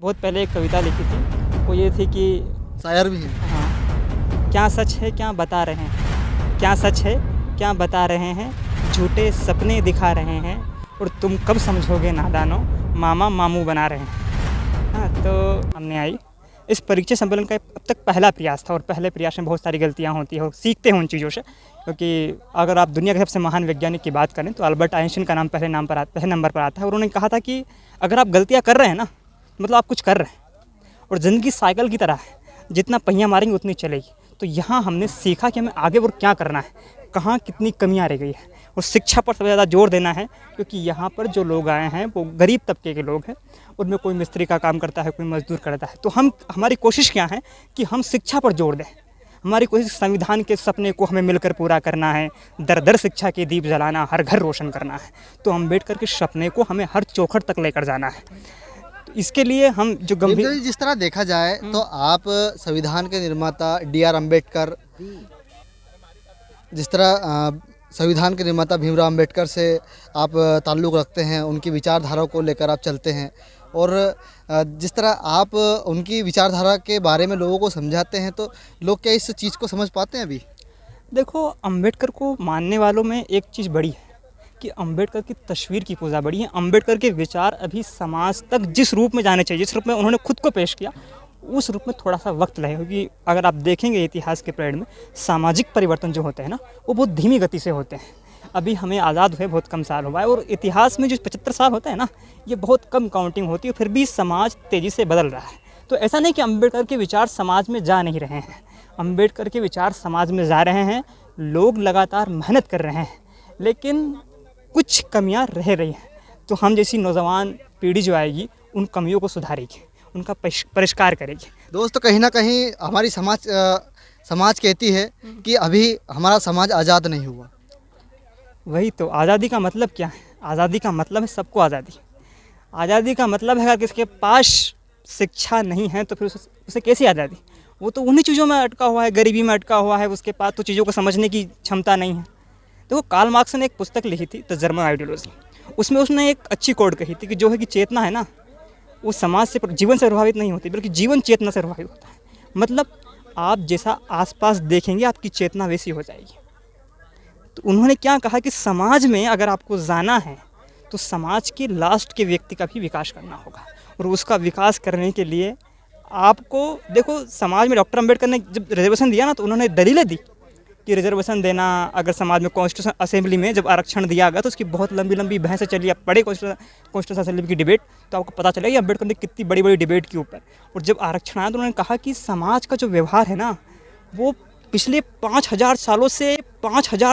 बहुत पहले एक कविता लिखी थी, वो ये थी कि शायर भी हैं। हाँ, क्या सच है क्या बता रहे हैं, क्या सच है क्या बता रहे हैं, झूठे सपने दिखा रहे हैं और तुम कब समझोगे नादानो, मामा मामू बना रहे हैं। हाँ, तो हमने आई इस परीक्षा संमेलन का अब तक पहला प्रयास था और पहले प्रयास में बहुत सारी गलतियाँ होती हैं और सीखते हैं उन चीज़ों से, क्योंकि अगर आप दुनिया के सबसे महान वैज्ञानिक की बात करें तो अल्बर्ट आइंस्टीन का नाम पहले नंबर पर आता है और उन्होंने कहा था कि अगर आप गलतियाँ कर रहे हैं ना, मतलब आप कुछ कर रहे हैं और ज़िंदगी साइकिल की तरह है, जितना पहिया मारेंगे उतनी चलेगी। तो यहाँ हमने सीखा कि हमें आगे और क्या करना है, कहाँ कितनी कमियाँ रह गई है और शिक्षा पर सबसे ज़्यादा जोर देना है, क्योंकि यहाँ पर जो लोग आए हैं वो गरीब तबके के लोग हैं। उनमें कोई मिस्त्री का काम करता है, कोई मजदूर करता है। तो हमारी कोशिश क्या है कि हम शिक्षा पर जोर दें। हमारी कोशिश संविधान के सपने को हमें मिलकर पूरा करना है, दर दर शिक्षा के दीप जलाना, हर घर रोशन करना है। तो अम्बेडकर के सपने को हमें हर चौखट तक लेकर जाना है। इसके लिए हम जो गंभीर जिस तरह देखा जाए तो आप संविधान के निर्माता D.R. अम्बेडकर, जिस तरह संविधान के निर्माता भीमराव अम्बेडकर से आप ताल्लुक़ रखते हैं, उनकी विचारधारा को लेकर आप चलते हैं और जिस तरह आप उनकी विचारधारा के बारे में लोगों को समझाते हैं, तो लोग क्या इस चीज़ को समझ पाते हैं अभी? देखो, अम्बेडकर को मानने वालों में एक चीज़ बड़ी है कि अम्बेडकर की तस्वीर की पूजा बड़ी है। अम्बेडकर के विचार अभी समाज तक जिस रूप में जाने चाहिए, जिस रूप में उन्होंने खुद को पेश किया, उस रूप में थोड़ा सा वक्त लगेगा। क्योंकि अगर आप देखेंगे इतिहास के पीरियड में सामाजिक परिवर्तन जो होते हैं ना, वो बहुत धीमी गति से होते हैं। अभी हमें आज़ाद हुए बहुत कम साल हुआ है और इतिहास में जो 75 साल होते हैं ना, ये बहुत कम काउंटिंग होती है, फिर भी समाज तेज़ी से बदल रहा है। तो ऐसा नहीं कि अम्बेडकर के विचार समाज में जा नहीं रहे हैं, अम्बेडकर के विचार समाज में जा रहे हैं, लोग लगातार मेहनत कर रहे हैं, लेकिन कुछ कमियां रह रही हैं। तो हम जैसी नौजवान पीढ़ी जो आएगी उन कमियों को सुधारेगी, उनका परिष्कार करेगी। दोस्तों, कहीं ना कहीं हमारी समाज कहती है कि अभी हमारा समाज आज़ाद नहीं हुआ। वही तो, आज़ादी का मतलब क्या है? आज़ादी का मतलब है सबको आज़ादी। आज़ादी का मतलब है अगर किसके पास शिक्षा नहीं है तो फिर उसे कैसी आज़ादी? वो तो उन्हीं चीज़ों में अटका हुआ है, गरीबी में अटका हुआ है, उसके पास तो चीज़ों को समझने की क्षमता नहीं है। देखो, कार्ल मार्क्स ने एक पुस्तक लिखी थी द जर्मन आइडियोलॉजी। उसमें उसने एक अच्छी कोड कही थी कि जो है कि चेतना है ना, वो समाज से जीवन से प्रभावित नहीं होती, बल्कि जीवन चेतना से प्रभावित होता है। मतलब आप जैसा आसपास देखेंगे आपकी चेतना वैसी हो जाएगी। तो उन्होंने क्या कहा कि समाज में अगर आपको जाना है तो समाज के लास्ट के व्यक्ति का भी विकास करना होगा और उसका विकास करने के लिए आपको, देखो, समाज में डॉक्टर अम्बेडकर ने जब रिजर्वेशन दिया ना, तो उन्होंने दलीलें दी कि रिजर्वेशन देना, अगर समाज में कॉन्स्टिट्यूशन असेंबली में जब आरक्षण दिया गया तो उसकी बहुत लंबी लंबी बहसें चली। आप पढ़े कॉन्स्टिट्यूशन असेंबली की डिबेट, तो आपको पता चलेगा कि अम्बेडकर ने कितनी बड़ी बड़ी डिबेट के ऊपर। और जब आरक्षण आया तो उन्होंने कहा कि समाज का जो व्यवहार है ना, वो पिछले 5,000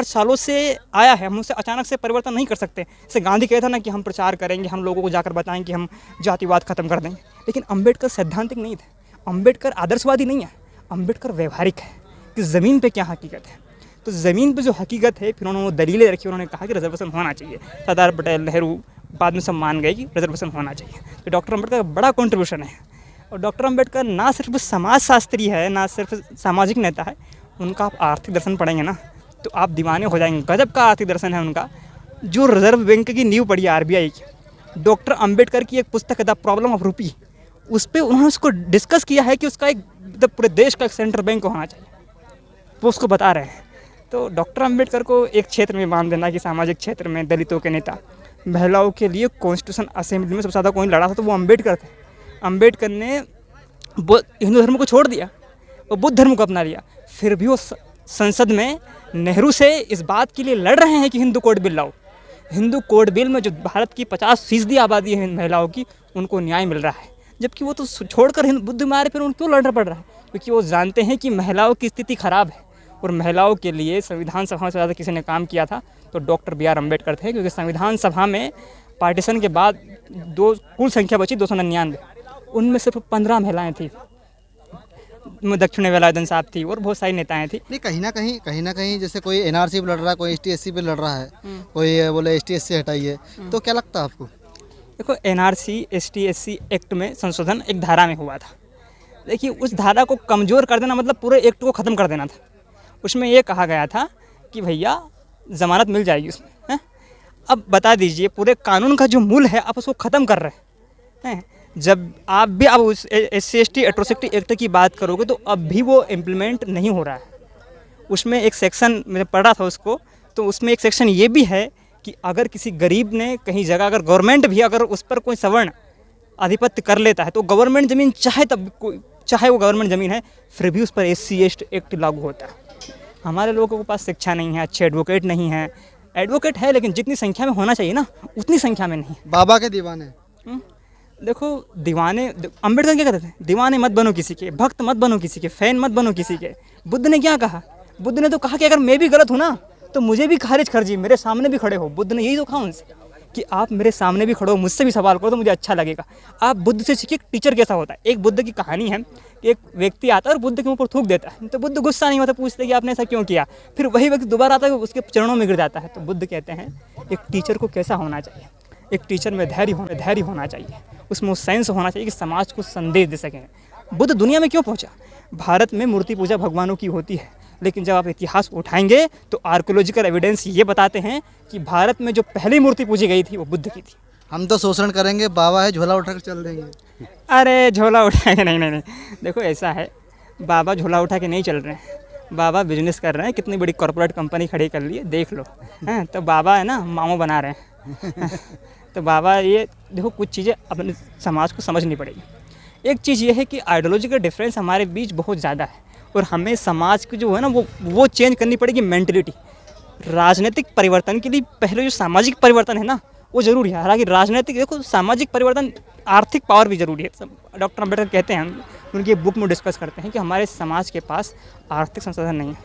सालों से आया है, हम उसे अचानक से परिवर्तन नहीं कर सकते। जैसे गांधी कहता ना कि हम प्रचार करेंगे, हम लोगों को जाकर बताएंगे कि हम जातिवाद खत्म कर देंगे, लेकिन अम्बेडकर सैद्धांतिक नहीं थे, अम्बेडकर आदर्शवादी नहीं है, अम्बेडकर व्यवहारिक है कि ज़मीन पे क्या हकीकत है। तो ज़मीन पे जो हकीकत है, फिर उन्होंने वो दलीलें रखी, उन्होंने कहा कि रिजर्वेशन होना चाहिए। सरदार पटेल, नेहरू बाद में सब मान गए कि रिजर्वेशन होना चाहिए। तो डॉक्टर अम्बेडकर का बड़ा कॉन्ट्रीब्यूशन है। और डॉक्टर अम्बेडकर ना सिर्फ समाजशास्त्री है, ना सिर्फ सामाजिक नेता है, उनका आप आर्थिक दर्शन पढ़ेंगे ना तो आप दीवाने हो जाएंगे। गजब का आर्थिक दर्शन है उनका। जो रिजर्व बैंक की नींव पड़ी है RBI की, डॉक्टर अम्बेडकर की एक पुस्तक है द प्रॉब्लम ऑफ रूपी, उस पर उन्होंने उसको डिस्कस किया है कि उसका एक पूरे देश का एक सेंट्रल बैंक होना चाहिए, वो उसको बता रहे हैं। तो डॉक्टर अम्बेडकर को एक क्षेत्र में मान देना कि सामाजिक क्षेत्र में दलितों के नेता, महिलाओं के लिए कॉन्स्टिट्यूशन असेंबली में सबसे ज़्यादा कोई लड़ा था तो वो अम्बेडकर थे। अम्बेडकर ने हिंदू धर्म को छोड़ दिया और बुद्ध धर्म को अपना लिया, फिर भी वो संसद में नेहरू से इस बात के लिए लड़ रहे हैं कि हिंदू कोड बिल लाओ। हिंदू कोड बिल में जो भारत की 50% आबादी है महिलाओं की, उनको न्याय मिल रहा है, जबकि वो तो छोड़कर बुद्ध में आ रहे, फिर उनको क्यों लड़ना पड़ रहा है? क्योंकि वो जानते हैं कि महिलाओं की स्थिति खराब है और महिलाओं के लिए संविधान सभा में से ज़्यादा किसी ने काम किया था तो डॉक्टर B.R. अम्बेडकर थे। क्योंकि संविधान सभा में पार्टीशन के बाद कुल संख्या बची 299, उनमें सिर्फ 15 महिलाएं थी। दक्षिण वेलायुधन साहब थी और बहुत सारी नेताएं थी। नहीं, कहीं ना कहीं जैसे कोई NRC पे लड़ रहा है, कोई ST/SC पे लड़ रहा है, कोई बोले ST/SC हटाइए, तो क्या लगता है आपको? देखो, NRC ST/SC एक्ट में संशोधन एक धारा में हुआ था। देखिए, उस धारा को कमज़ोर कर देना मतलब पूरे एक्ट को ख़त्म कर देना था। उसमें ये कहा गया था कि भैया ज़मानत मिल जाएगी उसमें, है? अब बता दीजिए, पूरे कानून का जो मूल है आप उसको ख़त्म कर रहे हैं। जब आप भी अब उस SC/ST एट्रोसिटी एक्ट की बात करोगे तो अब भी वो इम्प्लीमेंट नहीं हो रहा है। उसमें एक सेक्शन मैंने पढ़ा था उसको, तो उसमें एक सेक्शन ये भी है कि अगर किसी गरीब ने कहीं जगह, अगर गवर्नमेंट भी अगर उस पर कोई सवर्ण आधिपत्य कर लेता है तो गवर्नमेंट ज़मीन चाहे वो गवर्नमेंट ज़मीन है, फिर भी उस पर SC/ST एक्ट लागू होता है। हमारे लोगों के पास शिक्षा नहीं है, अच्छे एडवोकेट नहीं है। एडवोकेट है लेकिन जितनी संख्या में होना चाहिए ना, उतनी संख्या में नहीं। बाबा के दीवाने। देखो दीवाने, अम्बेडकर क्या कहते थे, दीवाने मत बनो किसी के, भक्त मत बनो किसी के, फैन मत बनो किसी के। बुद्ध ने क्या कहा? बुद्ध ने तो कहा कि अगर मैं भी गलत हूँ ना तो मुझे भी खारिज कर जी, मेरे सामने भी खड़े हो। बुद्ध ने यही तो कहा उनसे कि आप मेरे सामने भी खड़े हो, मुझसे भी सवाल करो तो मुझे अच्छा लगेगा। आप बुद्ध से सीखिए टीचर कैसा होता है। एक बुद्ध की कहानी है कि एक व्यक्ति आता है और बुद्ध के ऊपर थूक देता है, तो बुद्ध गुस्सा नहीं होता, पूछते कि आपने ऐसा क्यों किया। फिर वही व्यक्ति दोबारा आता है, उसके चरणों में गिर जाता है। तो बुद्ध कहते हैं एक टीचर को कैसा होना चाहिए, एक टीचर में धैर्य होना चाहिए, उसमें वो सेंस होना चाहिए कि समाज को संदेश दे सकें। बुद्ध दुनिया में क्यों पहुंचा? भारत में मूर्ति पूजा भगवानों की होती है, लेकिन जब आप इतिहास को उठाएंगे तो आर्कोलॉजिकल एविडेंस ये बताते हैं कि भारत में जो पहली मूर्ति पूजी गई थी वो बुद्ध की थी। हम तो शोषण करेंगे, बाबा है झोला उठाकर चल देंगे। अरे झोला उठा के नहीं, देखो ऐसा है, बाबा झोला उठा के नहीं चल रहे हैं, बाबा बिजनेस कर रहे हैं। कितनी बड़ी कॉर्पोरेट कंपनी खड़ी कर ली है, देख लो। हैं तो बाबा है ना, मामू बना रहे हैं। तो बाबा ये देखो, कुछ चीज़ें अपने समाज को समझनी पड़ेगी। एक चीज़ ये है कि आइडियोलॉजी का डिफरेंस हमारे बीच बहुत ज़्यादा है और हमें समाज की जो है ना वो चेंज करनी पड़ेगी मेंटलिटी। राजनीतिक परिवर्तन के लिए पहले जो सामाजिक परिवर्तन है ना वो ज़रूरी है। हालांकि राजनीतिक, देखो सामाजिक परिवर्तन, आर्थिक पावर भी ज़रूरी है। डॉक्टर अम्बेडकर कहते हैं, उनकी बुक में डिस्कस करते हैं कि हमारे समाज के पास आर्थिक संसाधन नहीं है।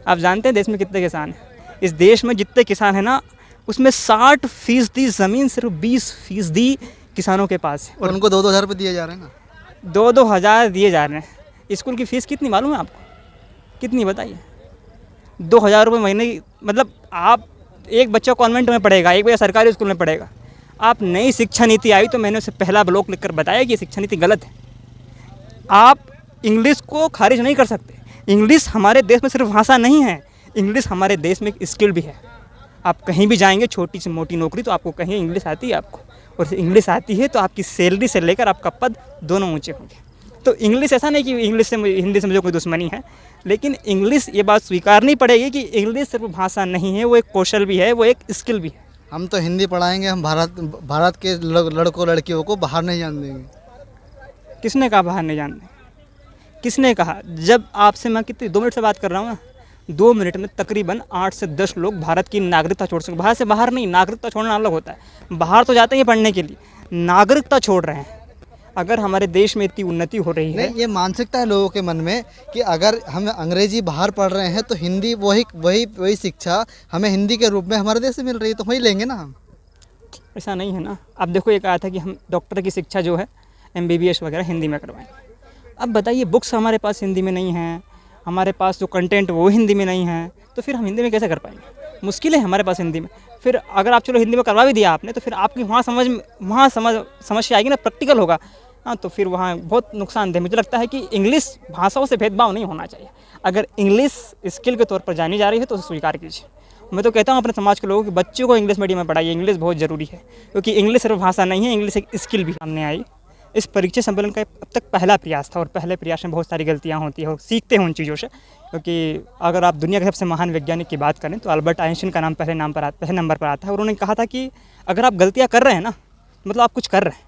आप जानते हैं देश में कितने किसान हैं? इस देश में जितने किसान हैं ना, उसमें 60% ज़मीन सिर्फ 20% किसानों के पास है। और उनको 2-2 हज़ार रुपये दिए जा रहे हैं ना। 2-2 हज़ार दिए जा रहे हैं। स्कूल की फ़ीस कितनी मालूम है आपको? कितनी बताइए? 2,000 रुपये महीने की। मतलब आप एक बच्चा कॉन्वेंट में पढ़ेगा, एक बच्चा सरकारी स्कूल में पढ़ेगा। आप नई शिक्षा नीति आई तो मैंने उसे पहला ब्लॉक लिखकर बताया कि ये शिक्षा नीति गलत है। आप इंग्लिश को खारिज नहीं कर सकते। इंग्लिश हमारे देश में सिर्फ भाषा नहीं है, इंग्लिश हमारे देश में एक स्किल भी है। आप कहीं भी जाएंगे, छोटी से मोटी नौकरी, तो आपको कहीं इंग्लिश आती है आपको, और इंग्लिश आती है तो आपकी सैलरी से लेकर आपका पद दोनों ऊंचे होंगे। तो इंग्लिश, ऐसा नहीं कि इंग्लिश से हिंदी से मुझे कोई दुश्मनी है, लेकिन इंग्लिश, ये बात स्वीकारनी पड़ेगी कि इंग्लिश सिर्फ भाषा नहीं है, वो एक कौशल भी है, वो एक स्किल भी है। हम तो हिंदी पढ़ाएंगे, हम भारत के लड़कों लड़कियों को बाहर नहीं जाने देंगे। किसने कहा बाहर नहीं जानने? किसने कहा? जब आपसे मैं कितनी 2 मिनट से बात कर रहा हूँ ना, 2 मिनट में तकरीबन 8 से 10 लोग भारत की नागरिकता छोड़ सकते। भारत से बाहर नहीं, नागरिकता छोड़ना अलग होता है। बाहर तो जाते हैं पढ़ने के लिए, नागरिकता छोड़ रहे हैं। अगर हमारे देश में इतनी उन्नति हो रही है, नहीं, ये मानसिकता है लोगों के मन में कि अगर हम अंग्रेजी बाहर पढ़ रहे हैं तो हिंदी वही शिक्षा हमें हिंदी के रूप में हमारे देश से मिल रही है, तो वही लेंगे ना हम। ऐसा नहीं है ना। अब देखो, ये कहा था कि हम डॉक्टर की शिक्षा जो है MBBS वगैरह हिंदी में करवाएंगे। अब बताइए, बुक्स हमारे पास हिंदी में नहीं हैं, हमारे पास जो कंटेंट वो हिंदी में नहीं है, तो फिर हम हिंदी में कैसे कर पाएंगे? मुश्किल है हमारे पास हिंदी में। फिर अगर आप चलो हिंदी में करवा भी दिया आपने, तो फिर आपकी वहाँ समस्या आएगी ना, प्रैक्टिकल होगा। हाँ, तो फिर वहाँ बहुत नुकसानदेह। मुझे लगता है कि इंग्लिश भाषाओं से भेदभाव नहीं होना चाहिए। अगर इंग्लिश स्किल के तौर पर जानी जा रही है तो उसे स्वीकार कीजिए। मैं तो कहता हूँ अपने समाज के लोगों कि बच्चों को इंग्लिश मीडियम में पढ़ाइए। इंग्लिश बहुत ज़रूरी है, क्योंकि इंग्लिश सिर्फ भाषा नहीं है, इंग्लिश एक स्किल भी। सामने आई इस परीक्षा संमेलन का अब तक पहला प्रयास था, और पहले प्रयास में बहुत सारी गलतियाँ होती हैं और सीखते हैं उन चीज़ों से। क्योंकि अगर आप दुनिया के सबसे महान वैज्ञानिक की बात करें तो अल्बर्ट आइंस्टीन का नाम पहले नंबर पर आता है। और उन्होंने कहा था कि अगर आप गलतियाँ कर रहे हैं ना, मतलब आप कुछ कर रहे हैं,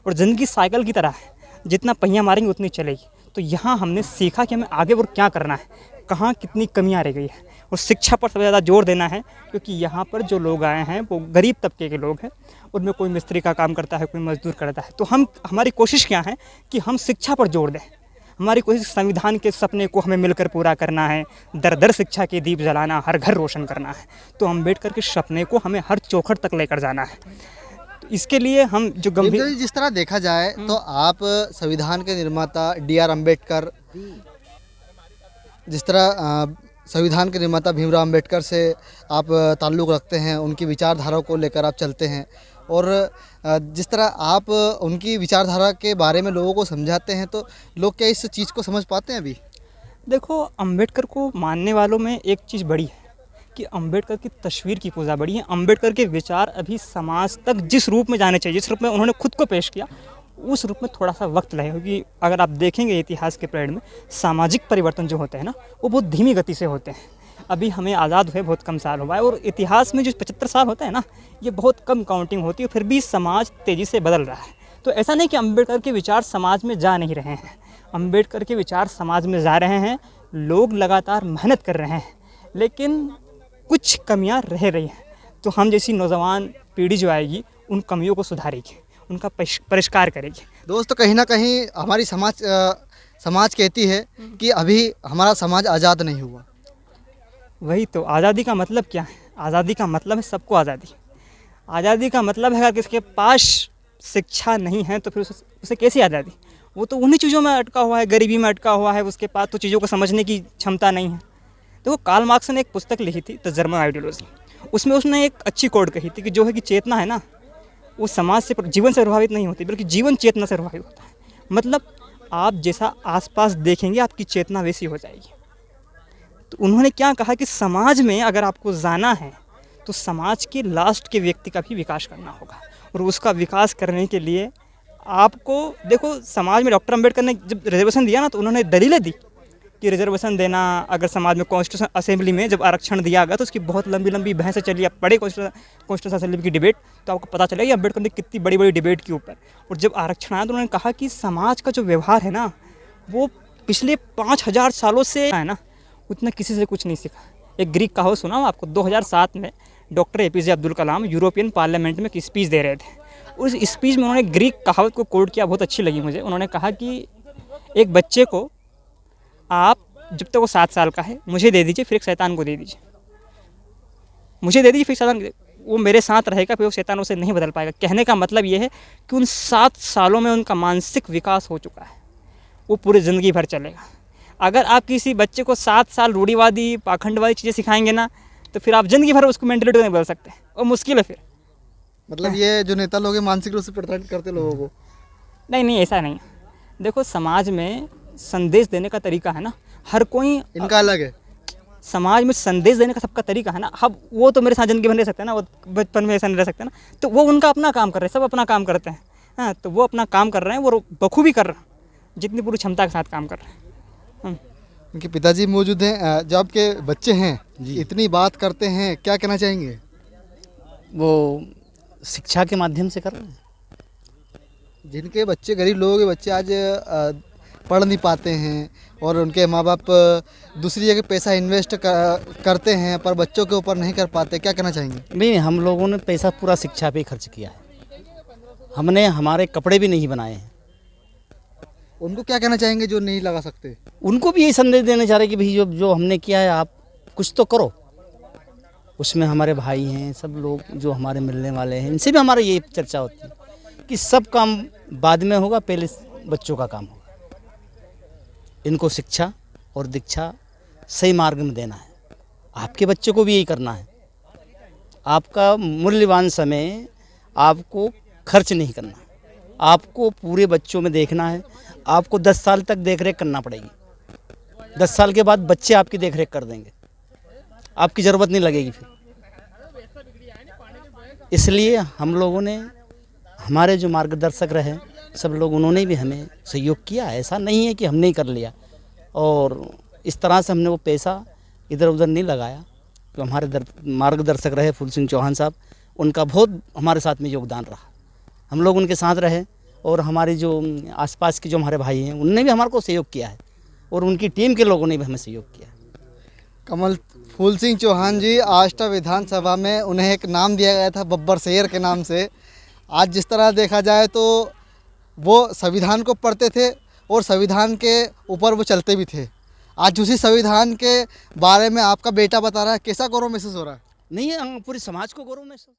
और ज़िंदगी साइकिल की तरह है, जितना पहिया मारेंगे उतनी चलेगी। तो यहाँ हमने सीखा कि हमें आगे और क्या करना है, कहाँ कितनी कमियाँ रह गई है, और शिक्षा पर सबसे ज़्यादा जोर देना है। क्योंकि यहाँ पर जो लोग आए हैं वो गरीब तबके के लोग हैं, उनमें कोई मिस्त्री का काम करता है, कोई मजदूर करता है। तो हमारी कोशिश क्या है कि हम शिक्षा पर जोर दें। हमारी कोशिश संविधान के सपने को हमें मिलकर पूरा करना है, दर दर शिक्षा के दीप जलाना, हर घर रोशन करना है। तो अम्बेडकर के सपने को हमें हर चौखट तक लेकर जाना है। तो इसके लिए हम जो गंभीर, जिस तरह देखा जाए तो आप संविधान के निर्माता DR अम्बेडकर, जिस तरह संविधान के निर्माता भीमराव अम्बेडकर से आप ताल्लुक़ रखते हैं, उनकी विचारधारा को लेकर आप चलते हैं, और जिस तरह आप उनकी विचारधारा के बारे में लोगों को समझाते हैं, तो लोग क्या इस चीज़ को समझ पाते हैं अभी? देखो, अम्बेडकर को मानने वालों में एक चीज़ बड़ी है कि अंबेडकर की तस्वीर की पूजा बढ़ी है। अंबेडकर के विचार अभी समाज तक जिस रूप में जाने चाहिए, जिस रूप में उन्होंने खुद को पेश किया, उस रूप में थोड़ा सा वक्त लगेगा। क्योंकि अगर आप देखेंगे इतिहास के पीरियड में सामाजिक परिवर्तन जो होते हैं ना, वो बहुत धीमी गति से होते हैं। अभी हमें आज़ाद हुए बहुत कम साल हुआ है, और इतिहास में जो 75 साल होता है ना, ये बहुत कम काउंटिंग होती है, फिर भी समाज तेज़ी से बदल रहा है। तो ऐसा नहीं कि अंबेडकर के विचार समाज में जा नहीं रहे हैं, अंबेडकर के विचार समाज में जा रहे हैं, लोग लगातार मेहनत कर रहे हैं, लेकिन कुछ कमियां रह रही हैं। तो हम जैसी नौजवान पीढ़ी जो आएगी, उन कमियों को सुधारेगी, उनका परिष्कार करेगी। दोस्तों, कहीं ना कहीं हमारी समाज कहती है कि अभी हमारा समाज आज़ाद नहीं हुआ। वही तो, आज़ादी का मतलब क्या है? आज़ादी का मतलब है सबको आज़ादी। आज़ादी का मतलब है अगर किसके पास शिक्षा नहीं है तो फिर उसे कैसी आज़ादी? वो तो उन्हीं चीज़ों में अटका हुआ है, गरीबी में अटका हुआ है, उसके पास तो चीज़ों को समझने की क्षमता नहीं है। देखो, कार्ल मार्क्स ने एक पुस्तक लिखी थी, द जर्मन आइडियोलॉजी। उसमें उसने एक अच्छी कोड कही थी कि जो है कि चेतना है ना, वो समाज से, जीवन से प्रभावित नहीं होती, बल्कि जीवन चेतना से प्रभावित होता है। मतलब आप जैसा आसपास देखेंगे, आपकी चेतना वैसी हो जाएगी। तो उन्होंने क्या कहा कि समाज में अगर आपको जाना है तो समाज के लास्ट के व्यक्ति का भी विकास करना होगा, और उसका विकास करने के लिए आपको, देखो, समाज में डॉक्टर अंबेडकर ने जब रिजर्वेशन दिया ना, तो उन्होंने दलीलें दी कि रिजर्वेशन देना, अगर समाज में कॉन्स्टिट्यूशन असेंबली में जब आरक्षण दिया गया तो उसकी बहुत लंबी लंबी बहसें चली। आप पढ़े कॉन्स्टिट्यूशन असेंबली की डिबेट, तो आपको पता चलेगा कि अंबेडकर ने कितनी बड़ी बड़ी डिबेट के ऊपर। और जब आरक्षण आया तो उन्होंने कहा कि समाज का जो व्यवहार है ना, वो पिछले 5000 सालों से है ना, उतना किसी से कुछ नहीं सीखा। एक ग्रीक कहावत सुना हूँ आपको। 2007 में doctor APJ Abdul Kalam European parliament में एक स्पीच दे रहे थे। उस स्पीच में उन्होंने ग्रीक कहावत को कोट किया, बहुत अच्छी लगी मुझे। उन्होंने कहा कि एक बच्चे को आप जब तक वो 7 साल का है मुझे दे दीजिए, फिर एक शैतान को दे दीजिए। मुझे दे दीजिए, फिर शैतान, वो मेरे साथ रहेगा, फिर वो शैतान उसे नहीं बदल पाएगा। कहने का मतलब ये है कि उन 7 सालों में उनका मानसिक विकास हो चुका है, वो पूरी ज़िंदगी भर चलेगा। अगर आप किसी बच्चे को 7 साल रूढ़िवादी, पाखंडवादी चीज़ें सिखाएंगे ना, तो फिर आप ज़िंदगी भर उसको मेंटलिटी नहीं बदल सकते, और मुश्किल है फिर। मतलब ये जो नेता लोग हैं मानसिक रूप से प्रताड़ित करते लोगों को। नहीं, ऐसा नहीं। देखो, समाज में संदेश देने का तरीका है ना, हर कोई इनका अलग है। समाज में संदेश देने का सबका तरीका है ना। अब वो तो मेरे साथ ज़िंदगी भर रह सकते हैं ना, वो बचपन में ऐसा नहीं रह सकते ना, तो वो उनका अपना काम कर रहे हैं, सब अपना काम करते हैं। हाँ, तो वो अपना काम कर रहे हैं, वो बखूबी कर रहे हैं, जितनी पूरी क्षमता के साथ काम कर रहे हैं। उनके पिताजी मौजूद हैं। जो आपके बच्चे हैं इतनी बात करते हैं, क्या कहना चाहेंगे? वो शिक्षा के माध्यम से कर रहे हैं। जिनके बच्चे, गरीब लोगों के बच्चे आज पढ़ नहीं पाते हैं, और उनके माँ बाप दूसरी जगह पैसा इन्वेस्ट करते हैं, पर बच्चों के ऊपर नहीं कर पाते, क्या कहना चाहेंगे? नहीं, हम लोगों ने पैसा पूरा शिक्षा पे खर्च किया है। हमने हमारे कपड़े भी नहीं बनाए हैं। उनको क्या कहना चाहेंगे जो नहीं लगा सकते? उनको भी यही संदेश देने चाह रहे कि भाई जो हमने किया है, आप कुछ तो करो। उसमें हमारे भाई हैं, सब लोग जो हमारे मिलने वाले हैं, इनसे भी हमारा ये चर्चा होती है कि सब काम बाद में होगा, पहले बच्चों का काम होगा। इनको शिक्षा और दीक्षा सही मार्ग में देना है। आपके बच्चे को भी यही करना है। आपका मूल्यवान समय आपको खर्च नहीं करना, आपको पूरे बच्चों में देखना है। आपको 10 साल तक देख रेख करना पड़ेगी। 10 साल के बाद बच्चे आपकी देख रेख कर देंगे, आपकी ज़रूरत नहीं लगेगी फिर। इसलिए हम लोगों ने, हमारे जो मार्गदर्शक रहे सब लोग, उन्होंने भी हमें सहयोग किया। ऐसा नहीं है कि हमने ही कर लिया, और इस तरह से हमने वो पैसा इधर उधर नहीं लगाया। तो हमारे मार्गदर्शक रहे फूल सिंह चौहान साहब, उनका बहुत हमारे साथ में योगदान रहा। हम लोग उनके साथ रहे, और हमारे जो आसपास के जो हमारे भाई हैं उनने भी हमारे को सहयोग किया है, और उनकी टीम के लोगों ने भी हमें सहयोग किया है। कमल फूल सिंह चौहान जी, आष्टा विधानसभा में उन्हें एक नाम दिया गया था बब्बर शेर के नाम से। आज जिस तरह देखा जाए तो वो संविधान को पढ़ते थे और संविधान के ऊपर वो चलते भी थे। आज उसी संविधान के बारे में आपका बेटा बता रहा है, कैसा गौरव महसूस हो रहा है? नहीं, पूरे समाज को गौरव महसूस